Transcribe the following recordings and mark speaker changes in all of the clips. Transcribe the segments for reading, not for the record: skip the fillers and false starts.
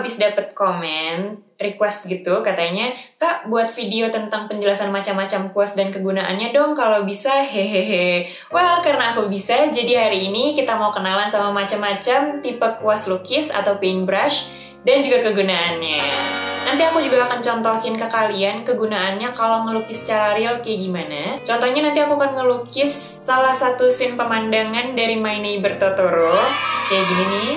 Speaker 1: habis dapet komen request gitu, katanya, Kak, buat video tentang penjelasan macam-macam kuas dan kegunaannya dong kalau bisa, hehehe. Well, karena aku bisa, jadi hari ini kita mau kenalan sama macam-macam tipe kuas lukis atau paintbrush dan juga kegunaannya. Nanti aku juga akan contohin ke kalian kegunaannya kalau ngelukis secara real kayak gimana. Contohnya nanti aku akan ngelukis salah satu scene pemandangan dari My Neighbor Totoro, kayak gini nih.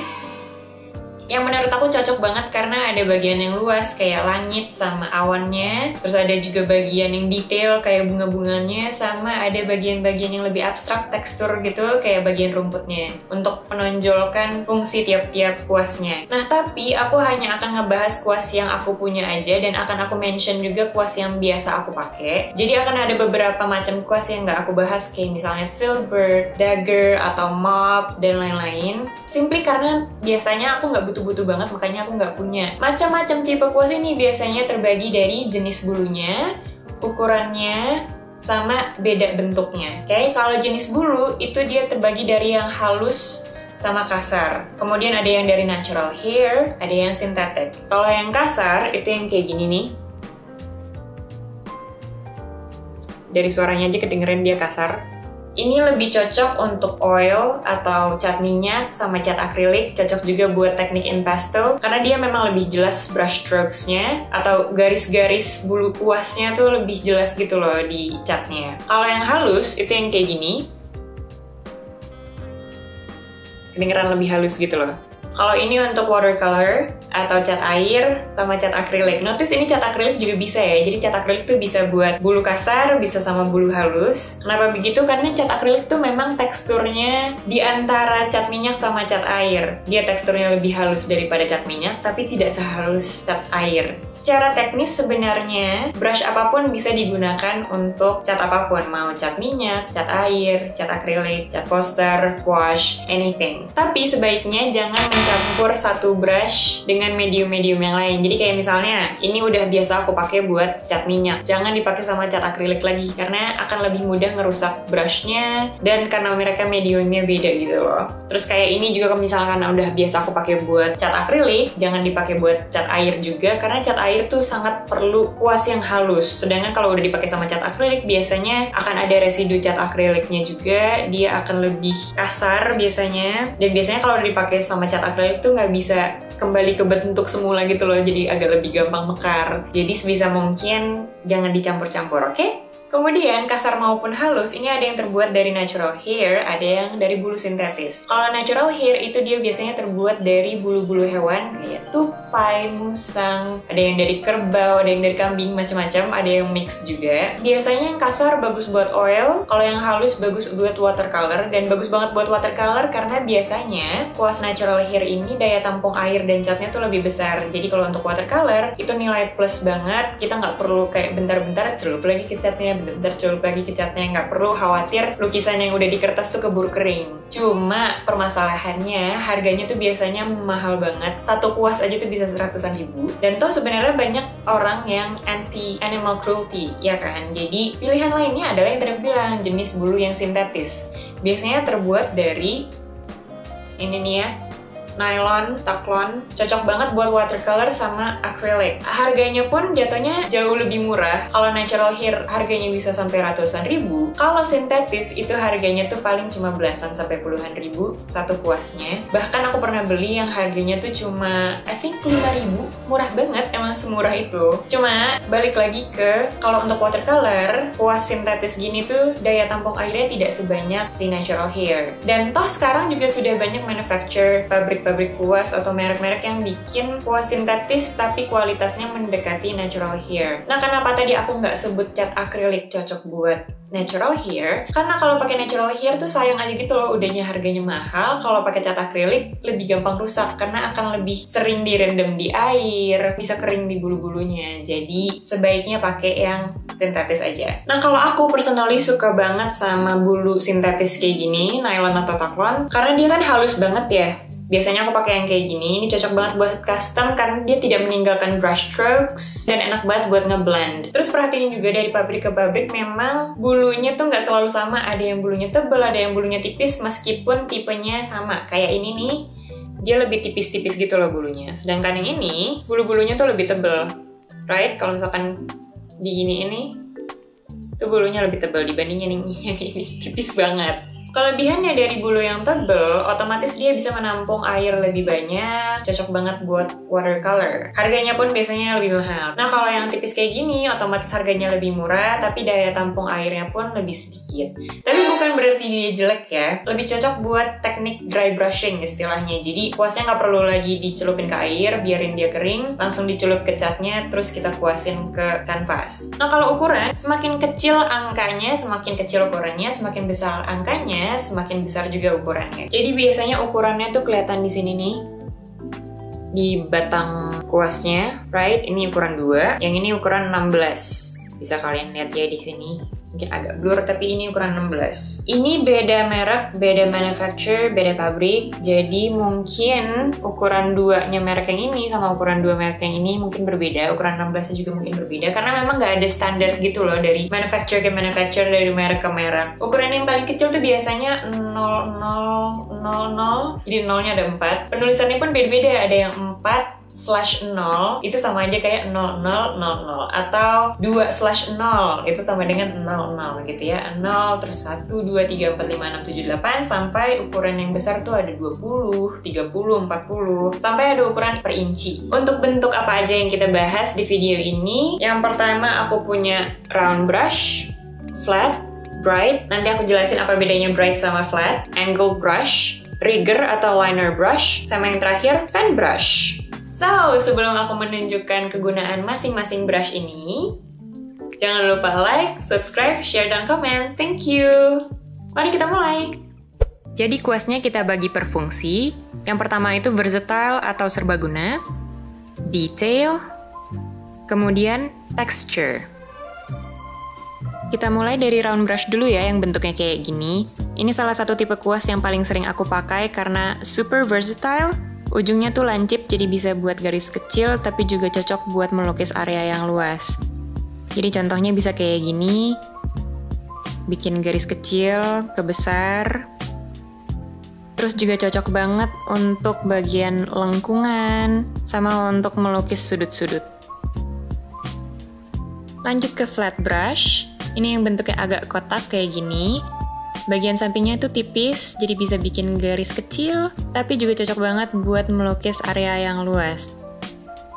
Speaker 1: Yang menurut aku cocok banget karena ada bagian yang luas kayak langit sama awannya. Terus ada juga bagian yang detail kayak bunga-bunganya. Sama ada bagian-bagian yang lebih abstrak tekstur gitu kayak bagian rumputnya. Untuk menonjolkan fungsi tiap-tiap kuasnya. Nah tapi aku hanya akan ngebahas kuas yang aku punya aja. Dan akan aku mention juga kuas yang biasa aku pakai. Jadi akan ada beberapa macam kuas yang gak aku bahas kayak misalnya filbert, dagger, atau mop, dan lain-lain. Simply karena biasanya aku gak butuh banget, makanya aku nggak punya. Macam-macam tipe kuas ini biasanya terbagi dari jenis bulunya, ukurannya, sama beda bentuknya. Oke, kalau jenis bulu itu dia terbagi dari yang halus sama kasar. Kemudian ada yang dari natural hair, ada yang sintetik. Kalau yang kasar itu yang kayak gini nih. Dari suaranya aja kedengeran dia kasar. Ini lebih cocok untuk oil atau cat minyak sama cat akrilik, cocok juga buat teknik impasto karena dia memang lebih jelas brush strokes-nya atau garis-garis bulu kuasnya tuh lebih jelas gitu loh di catnya. Kalau yang halus itu yang kayak gini, kedengeran lebih halus gitu loh. Kalau ini untuk watercolor atau cat air sama cat akrilik. Notice ini cat akrilik juga bisa ya. Jadi cat akrilik tuh bisa buat bulu kasar, bisa sama bulu halus. Kenapa begitu? Karena cat akrilik tuh memang teksturnya di antara cat minyak sama cat air. Dia teksturnya lebih halus daripada cat minyak, tapi tidak sehalus cat air. Secara teknis sebenarnya brush apapun bisa digunakan untuk cat apapun. Mau cat minyak, cat air, cat akrilik, cat poster, wash, anything. Tapi sebaiknya jangan mencampur satu brush dengan medium-medium yang lain. Jadi kayak misalnya, ini udah biasa aku pakai buat cat minyak. Jangan dipakai sama cat akrilik lagi, karena akan lebih mudah ngerusak brushnya, dan karena mereka mediumnya beda gitu loh. Terus kayak ini juga misalkan udah biasa aku pakai buat cat akrilik, jangan dipakai buat cat air juga, karena cat air tuh sangat perlu kuas yang halus. Sedangkan kalau udah dipakai sama cat akrilik, biasanya akan ada residu cat akriliknya juga, dia akan lebih kasar biasanya, dan biasanya kalau udah dipakai sama cat akrilik tuh nggak bisa kembali ke bentuk semula gitu loh, jadi agak lebih gampang mekar. Jadi sebisa mungkin jangan dicampur-campur, oke? Kemudian kasar maupun halus ini ada yang terbuat dari natural hair, ada yang dari bulu sintetis. Kalau natural hair itu dia biasanya terbuat dari bulu-bulu hewan kayak tupai, musang, ada yang dari kerbau, ada yang dari kambing, macam-macam, ada yang mix juga. Biasanya yang kasar bagus buat oil, kalau yang halus bagus buat watercolor, dan bagus banget buat watercolor karena biasanya kuas natural hair ini daya tampung air dan catnya tuh lebih besar. Jadi kalau untuk watercolor itu nilai plus banget, kita nggak perlu kayak bentar-bentar celup lagi ke catnya, bentar celup lagi ke catnya, nggak perlu khawatir lukisan yang udah di kertas tuh keburu kering. Cuma permasalahannya harganya tuh biasanya mahal banget. Satu kuas aja tuh bisa seratusan ribu. Dan toh sebenarnya banyak orang yang anti animal cruelty, ya kan? Jadi pilihan lainnya adalah yang tadi aku bilang, jenis bulu yang sintetis. Biasanya terbuat dari ini nih ya, nylon, taklon, cocok banget buat watercolor sama acrylic. Harganya pun jatuhnya jauh lebih murah. Kalau natural hair harganya bisa sampai ratusan ribu. Kalau sintetis itu harganya tuh paling cuma belasan sampai puluhan ribu satu kuasnya. Bahkan aku pernah beli yang harganya tuh cuma I think 5.000. Murah banget, emang semurah itu. Cuma balik lagi ke kalau untuk watercolor, kuas sintetis gini tuh daya tampung airnya tidak sebanyak si natural hair. Dan toh sekarang juga sudah banyak manufacturer pabrik kuas atau merek-merek yang bikin kuas sintetis tapi kualitasnya mendekati natural hair. Nah, kenapa tadi aku nggak sebut cat akrilik cocok buat natural hair? Karena kalau pakai natural hair tuh sayang aja gitu loh, udahnya harganya mahal. Kalau pakai cat akrilik lebih gampang rusak karena akan lebih sering direndam di air, bisa kering di bulu-bulunya. Jadi sebaiknya pakai yang sintetis aja. Nah, kalau aku personally suka banget sama bulu sintetis kayak gini, nylon atau taklon, karena dia kan halus banget ya. Biasanya aku pakai yang kayak gini, ini cocok banget buat custom karena dia tidak meninggalkan brush strokes dan enak banget buat ngeblend. Terus perhatiin juga dari pabrik ke pabrik memang bulunya tuh nggak selalu sama, ada yang bulunya tebal, ada yang bulunya tipis meskipun tipenya sama. Kayak ini nih, dia lebih tipis-tipis gitu loh bulunya. Sedangkan yang ini, bulu-bulunya tuh lebih tebel. Right? Kalau misalkan di gini ini, tuh bulunya lebih tebal dibanding yang ini tipis banget. Kelebihannya dari bulu yang tebel, otomatis dia bisa menampung air lebih banyak, cocok banget buat watercolor. Harganya pun biasanya lebih mahal. Nah kalau yang tipis kayak gini, otomatis harganya lebih murah, tapi daya tampung airnya pun lebih sedikit. Tapi bukan berarti dia jelek ya, lebih cocok buat teknik dry brushing istilahnya. Jadi kuasnya nggak perlu lagi dicelupin ke air, biarin dia kering, langsung dicelup ke catnya, terus kita kuasin ke kanvas. Nah kalau ukuran, semakin kecil angkanya, semakin kecil ukurannya, semakin besar angkanya, semakin besar juga ukurannya. Jadi biasanya ukurannya tuh kelihatan di sini nih, di batang kuasnya, right? Ini ukuran 2, yang ini ukuran 16. Bisa kalian lihat ya di sini. Mungkin agak blur, tapi ini ukuran 16. Ini beda merek, beda manufacturer, beda pabrik. Jadi mungkin ukuran 2-nya merek yang ini sama ukuran 2 merek yang ini mungkin berbeda. Ukuran 16-nya juga mungkin berbeda. Karena memang nggak ada standar gitu loh dari manufacturer ke manufacturer, dari merek ke merek. Ukuran yang paling kecil tuh biasanya 0000. Jadi 0-nya ada 4. Penulisannya pun beda-beda. Ada yang 4/0 itu sama aja kayak 0000 atau 2/0 itu sama dengan 00 gitu ya. 0 terus 1 2 3 4 5 6 7 8 sampai ukuran yang besar tuh ada 20, 30, 40 sampai ada ukuran per inci. Untuk bentuk apa aja yang kita bahas di video ini, yang pertama aku punya round brush, flat, bright. Nanti aku jelasin apa bedanya bright sama flat, angle brush, rigger atau liner brush, sama yang terakhir fan brush. So, sebelum aku menunjukkan kegunaan masing-masing brush ini, jangan lupa like, subscribe, share, dan komen. Thank you! Mari kita mulai! Jadi kuasnya kita bagi per fungsi. Yang pertama itu versatile atau serbaguna, detail, kemudian texture. Kita mulai dari round brush dulu ya, yang bentuknya kayak gini. Ini salah satu tipe kuas yang paling sering aku pakai karena super versatile. Ujungnya tuh lancip, jadi bisa buat garis kecil, tapi juga cocok buat melukis area yang luas. Jadi contohnya bisa kayak gini, bikin garis kecil ke besar. Terus juga cocok banget untuk bagian lengkungan, sama untuk melukis sudut-sudut. Lanjut ke flat brush, ini yang bentuknya agak kotak kayak gini. Bagian sampingnya itu tipis, jadi bisa bikin garis kecil, tapi juga cocok banget buat melukis area yang luas.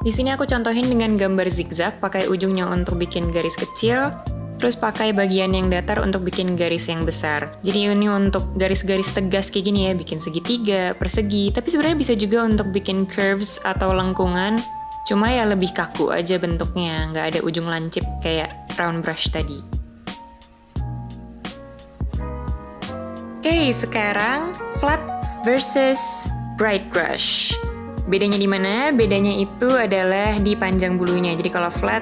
Speaker 1: Di sini aku contohin dengan gambar zigzag, pakai ujungnya untuk bikin garis kecil, terus pakai bagian yang datar untuk bikin garis yang besar. Jadi ini untuk garis-garis tegas kayak gini ya, bikin segitiga, persegi, tapi sebenarnya bisa juga untuk bikin curves atau lengkungan, cuma ya lebih kaku aja bentuknya, nggak ada ujung lancip kayak round brush tadi. Oke, sekarang flat versus bright brush. Bedanya di mana? Bedanya itu adalah di panjang bulunya. Jadi kalau flat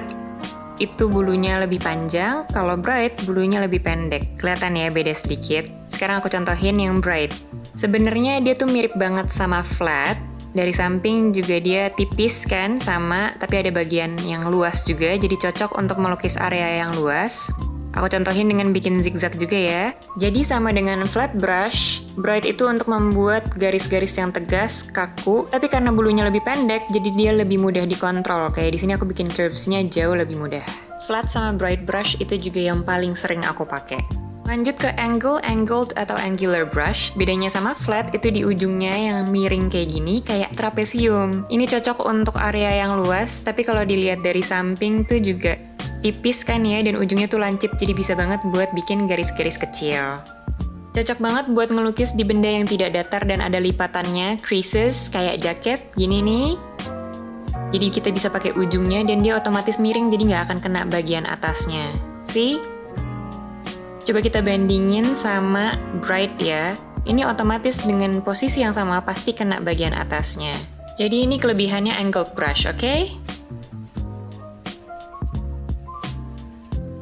Speaker 1: itu bulunya lebih panjang, kalau bright bulunya lebih pendek. Kelihatan ya beda sedikit. Sekarang aku contohin yang bright. Sebenarnya dia tuh mirip banget sama flat. Dari samping juga dia tipis kan sama, tapi ada bagian yang luas juga, jadi cocok untuk melukis area yang luas. Aku contohin dengan bikin zigzag juga ya. Jadi sama dengan flat brush, bright itu untuk membuat garis-garis yang tegas, kaku, tapi karena bulunya lebih pendek, jadi dia lebih mudah dikontrol. Kayak di sini aku bikin curves-nya jauh lebih mudah. Flat sama bright brush itu juga yang paling sering aku pakai. Lanjut ke angle, angled atau angular brush. Bedanya sama flat itu di ujungnya yang miring kayak gini, kayak trapesium. Ini cocok untuk area yang luas, tapi kalau dilihat dari samping tuh juga tipis kan ya, dan ujungnya tuh lancip, jadi bisa banget buat bikin garis-garis kecil. Cocok banget buat ngelukis di benda yang tidak datar dan ada lipatannya, creases, kayak jaket, gini nih. Jadi kita bisa pakai ujungnya dan dia otomatis miring, jadi nggak akan kena bagian atasnya. See? Coba kita bandingin sama bright ya. Ini otomatis dengan posisi yang sama pasti kena bagian atasnya. Jadi ini kelebihannya angled brush, oke?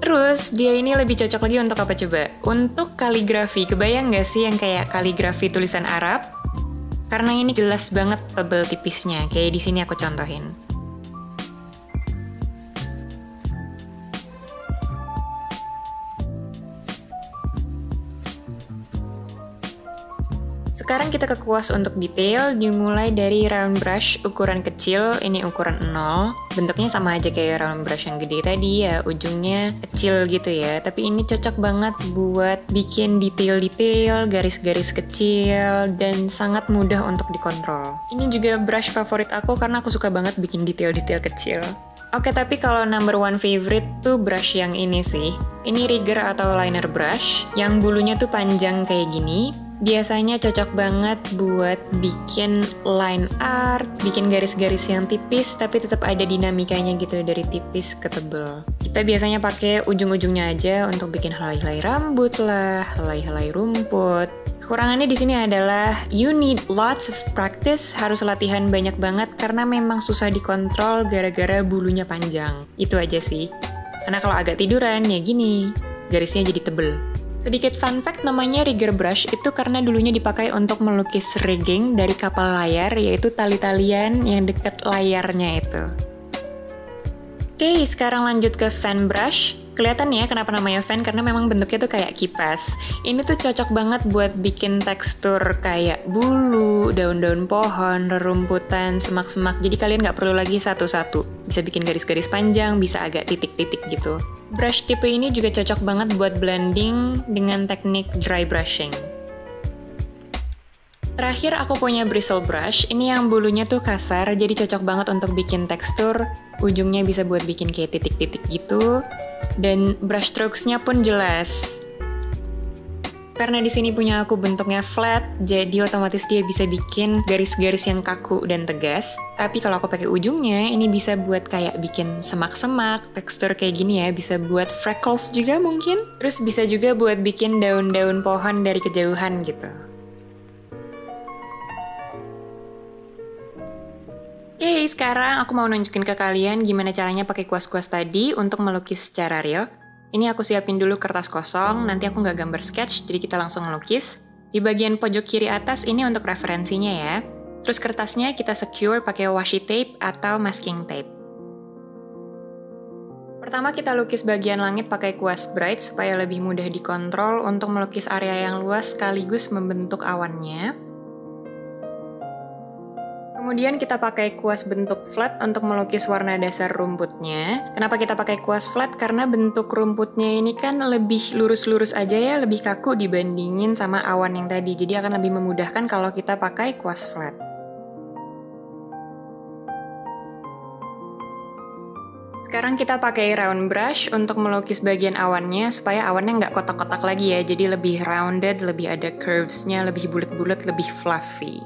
Speaker 1: Terus, dia ini lebih cocok lagi untuk apa coba? Untuk kaligrafi. Kebayang nggak sih yang kayak kaligrafi tulisan Arab? Karena ini jelas banget tebel tipisnya. Kayak di sini aku contohin. Sekarang kita ke kuas untuk detail, dimulai dari round brush ukuran kecil, ini ukuran 0. Bentuknya sama aja kayak round brush yang gede tadi ya, ujungnya kecil gitu ya. Tapi ini cocok banget buat bikin detail-detail, garis-garis kecil, dan sangat mudah untuk dikontrol. Ini juga brush favorit aku karena aku suka banget bikin detail-detail kecil. Oke, tapi kalau number one favorite tuh brush yang ini sih. Ini rigger atau liner brush, yang bulunya tuh panjang kayak gini. Biasanya cocok banget buat bikin line art, bikin garis-garis yang tipis tapi tetap ada dinamikanya gitu dari tipis ke tebel. Kita biasanya pakai ujung-ujungnya aja untuk bikin helai-helai rambut lah, helai-helai rumput. Kekurangannya di sini adalah you need lots of practice, harus latihan banyak banget karena memang susah dikontrol gara-gara bulunya panjang. Itu aja sih. Karena kalau agak tiduran ya gini, garisnya jadi tebel. Sedikit fun fact, namanya rigger brush itu karena dulunya dipakai untuk melukis rigging dari kapal layar, yaitu tali-talian yang dekat layarnya itu. Oke, sekarang lanjut ke fan brush. Kelihatan ya kenapa namanya fan, karena memang bentuknya tuh kayak kipas. Ini tuh cocok banget buat bikin tekstur kayak bulu, daun-daun pohon, rerumputan, semak-semak. Jadi kalian nggak perlu lagi satu-satu. Bisa bikin garis-garis panjang, bisa agak titik-titik gitu. Brush tipe ini juga cocok banget buat blending dengan teknik dry brushing. Terakhir aku punya bristle brush, ini yang bulunya tuh kasar, jadi cocok banget untuk bikin tekstur, ujungnya bisa buat bikin kayak titik-titik gitu, dan brush strokes-nya pun jelas. Karena di sini punya aku bentuknya flat, jadi otomatis dia bisa bikin garis-garis yang kaku dan tegas. Tapi kalau aku pakai ujungnya, ini bisa buat kayak bikin semak-semak, tekstur kayak gini ya, bisa buat freckles juga mungkin. Terus bisa juga buat bikin daun-daun pohon dari kejauhan gitu. Oke, sekarang aku mau nunjukin ke kalian gimana caranya pakai kuas-kuas tadi untuk melukis secara real. Ini aku siapin dulu kertas kosong, nanti aku nggak gambar sketch, jadi kita langsung ngelukis. Di bagian pojok kiri atas ini untuk referensinya ya. Terus kertasnya kita secure pakai washi tape atau masking tape. Pertama kita lukis bagian langit pakai kuas bright supaya lebih mudah dikontrol untuk melukis area yang luas sekaligus membentuk awannya. Kemudian kita pakai kuas bentuk flat untuk melukis warna dasar rumputnya. Kenapa kita pakai kuas flat? Karena bentuk rumputnya ini kan lebih lurus-lurus aja ya, lebih kaku dibandingin sama awan yang tadi. Jadi akan lebih memudahkan kalau kita pakai kuas flat. Sekarang kita pakai round brush untuk melukis bagian awannya supaya awannya nggak kotak-kotak lagi ya. Jadi lebih rounded, lebih ada curves-nya, lebih bulat-bulat, lebih fluffy.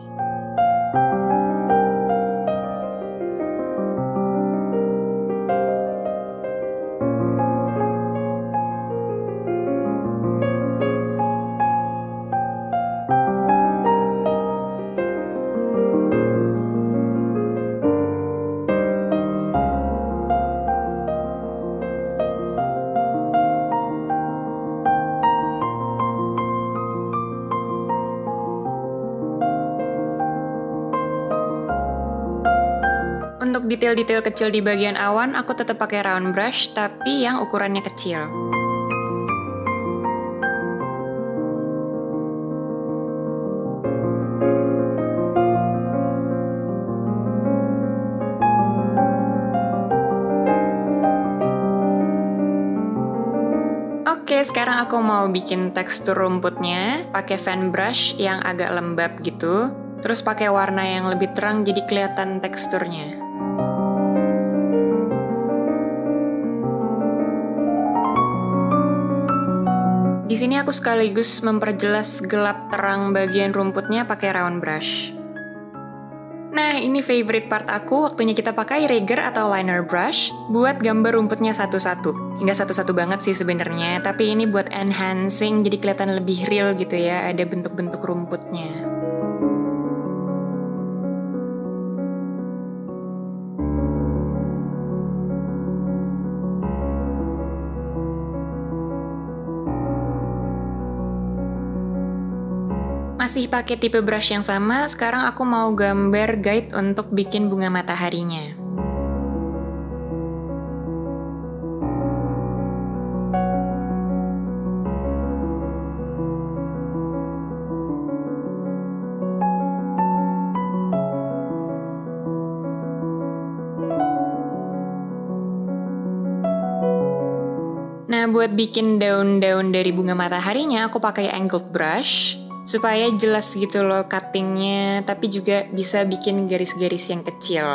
Speaker 1: Untuk detail-detail kecil di bagian awan, aku tetap pakai round brush, tapi yang ukurannya kecil. Oke, sekarang aku mau bikin tekstur rumputnya, pakai fan brush yang agak lembab gitu, terus pakai warna yang lebih terang jadi kelihatan teksturnya. Di sini aku sekaligus memperjelas gelap terang bagian rumputnya pakai round brush. Nah, ini favorite part aku, waktunya kita pakai rigger atau liner brush buat gambar rumputnya satu-satu. Nggak satu-satu banget sih sebenarnya, tapi ini buat enhancing jadi kelihatan lebih real gitu ya, ada bentuk-bentuk rumputnya. Masih pakai tipe brush yang sama, sekarang aku mau gambar guide untuk bikin bunga mataharinya. Nah, buat bikin daun-daun dari bunga mataharinya, aku pakai angled brush supaya jelas gitu loh cuttingnya, tapi juga bisa bikin garis-garis yang kecil.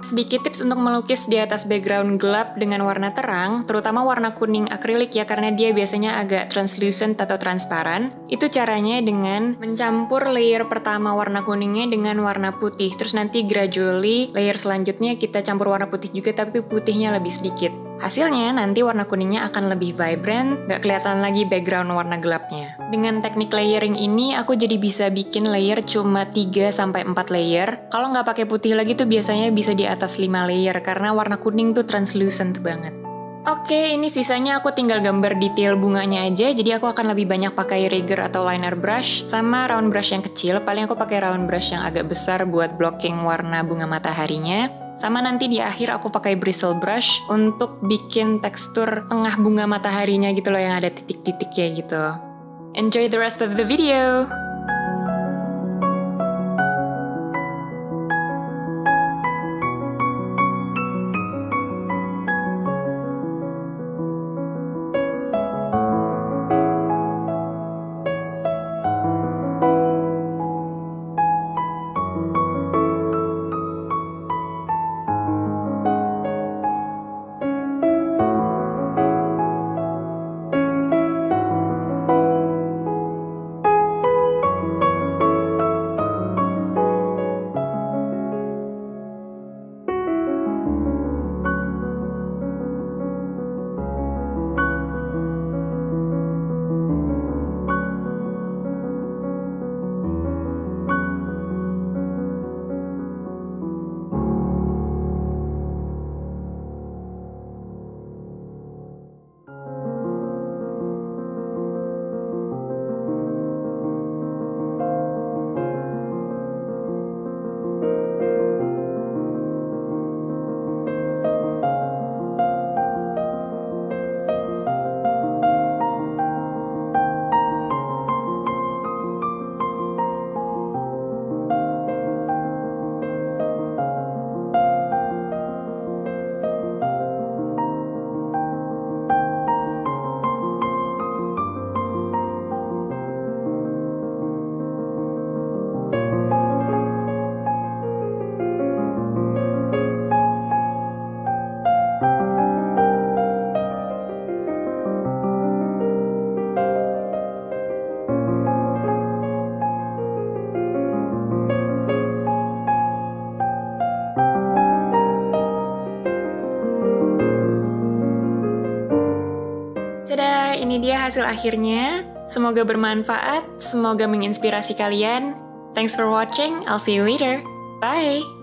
Speaker 1: Sedikit tips untuk melukis di atas background gelap dengan warna terang, terutama warna kuning akrilik ya, karena dia biasanya agak translucent atau transparan. Itu caranya dengan mencampur layer pertama warna kuningnya dengan warna putih, terus nanti gradually layer selanjutnya kita campur warna putih juga, tapi putihnya lebih sedikit. Hasilnya nanti warna kuningnya akan lebih vibrant, gak kelihatan lagi background warna gelapnya. Dengan teknik layering ini, aku jadi bisa bikin layer cuma 3-4 layer. Kalau nggak pakai putih lagi tuh biasanya bisa di atas 5 layer, karena warna kuning tuh translucent banget. Oke, ini sisanya aku tinggal gambar detail bunganya aja, jadi aku akan lebih banyak pakai rigger atau liner brush, sama round brush yang kecil. Paling aku pakai round brush yang agak besar buat blocking warna bunga mataharinya. Sama nanti di akhir aku pakai bristle brush untuk bikin tekstur tengah bunga mataharinya gitu loh, yang ada titik-titiknya gitu. Enjoy the rest of the video! Tada, ini dia hasil akhirnya. Semoga bermanfaat, semoga menginspirasi kalian. Thanks for watching, I'll see you later. Bye!